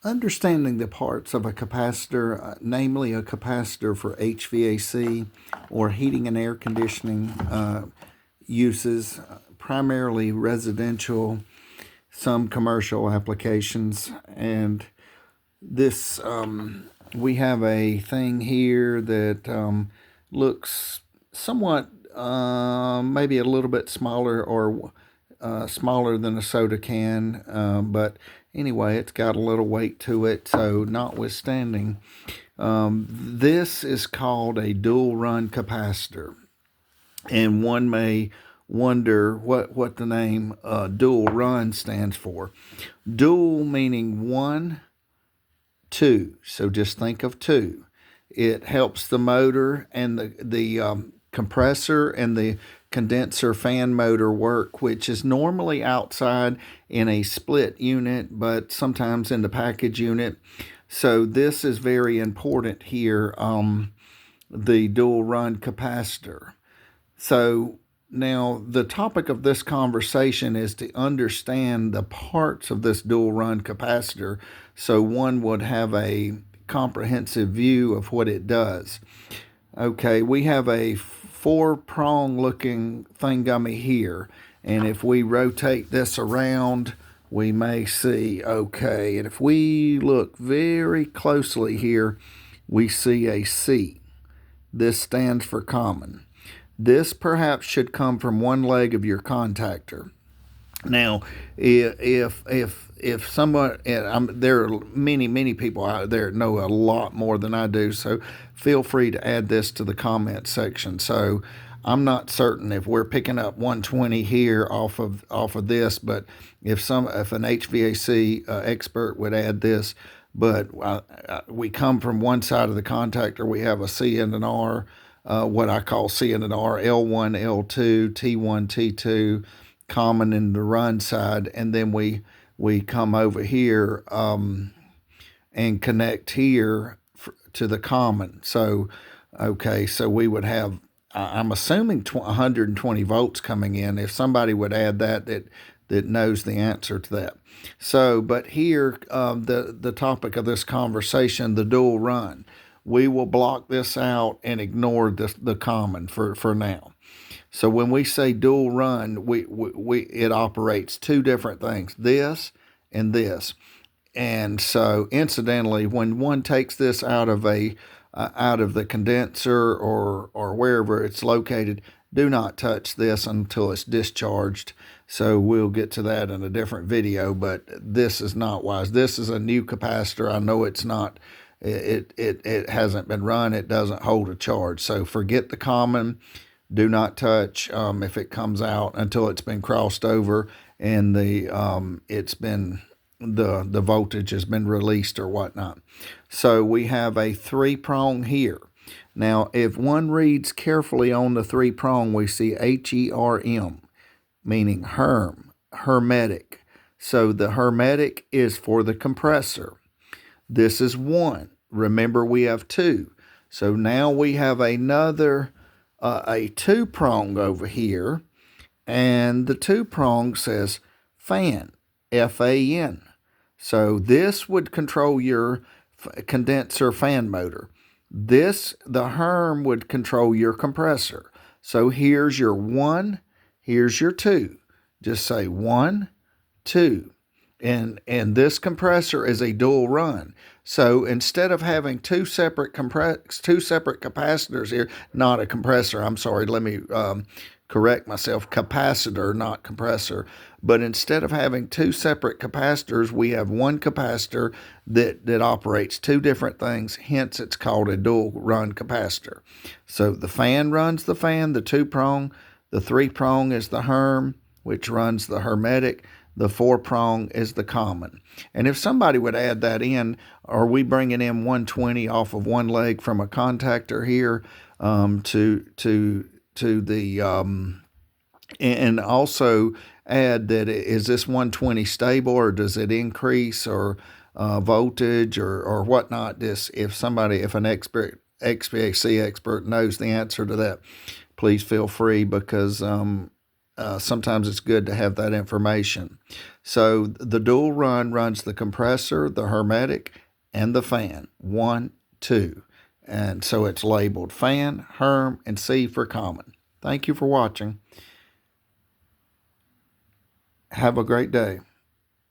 Understanding the parts of a capacitor, namely a capacitor for HVAC or heating and air conditioning uses, primarily residential, some commercial applications. And this, we have a thing here that looks somewhat, maybe a little bit smaller or smaller than a soda can, but anyway, it's got a little weight to it. So, notwithstanding, this is called a dual run capacitor, and one may wonder what the name dual run stands for. Dual meaning one, two. So just think of two. It helps the motor and the compressor and the condenser fan motor work, which is normally outside in a split unit, but sometimes in the package unit. So this is very important here, the dual run capacitor. So now the topic of this conversation is to understand the parts of this dual run capacitor so one would have a comprehensive view of what it does. Okay, we have a four-prong looking thingummy here, and if we rotate this around, we may see, okay, and if we look very closely here, we see a C. This stands for common. This perhaps should come from one leg of your contactor. Now, if someone, there are many people out there that know a lot more than I do, so feel free to add this to the comment section. So I'm not certain if we're picking up 120 here off of this, but if an HVAC expert would add this, but we come from one side of the contactor, we have a C and an R. What I call C and an R, L1, L2, T1, T2, common in the run side, and then we come over here and connect here to the common. So, okay, so we would have, I'm assuming 120 volts coming in. If somebody would add that knows the answer to that. So, but here, the topic of this conversation, the dual run. We will block this out and ignore the common for now. So when we say dual run, it operates two different things, this and this. And so incidentally, when one takes this out of the condenser or wherever it's located, do not touch this until it's discharged. So we'll get to that in a different video, but this is not wise. This is a new capacitor. I know it's not. It hasn't been run. It doesn't hold a charge. So forget the common. Do not touch if it comes out until it's been crossed over and the voltage has been released or whatnot. So we have a three-prong here. Now, if one reads carefully on the three-prong, we see HERM, meaning hermetic. So the hermetic is for the compressor. This is one. Remember, we have two. So now we have another, a two-prong over here, and the two-prong says fan, F-A-N. So this would control your condenser fan motor. The herm would control your compressor. So here's your one, here's your two. Just say 1, 2. And this compressor is a dual run. So instead of having two separate capacitors here, not a compressor, I'm sorry, let me correct myself, capacitor, not compressor. But instead of having two separate capacitors, we have one capacitor that operates two different things, hence it's called a dual run capacitor. So the fan runs the fan, the two-prong, the three-prong is the herm, which runs the hermetic, the four-prong is the common. And if somebody would add that in, are we bringing in 120 off of one leg from a contactor here to the and also add that, is this 120 stable or does it increase or voltage or whatnot? If an expert HVAC expert knows the answer to that, please feel free, because sometimes it's good to have that information. So the dual run runs the compressor, the hermetic, and the fan. 1, 2. And so it's labeled fan, herm, and C for common. Thank you for watching. Have a great day.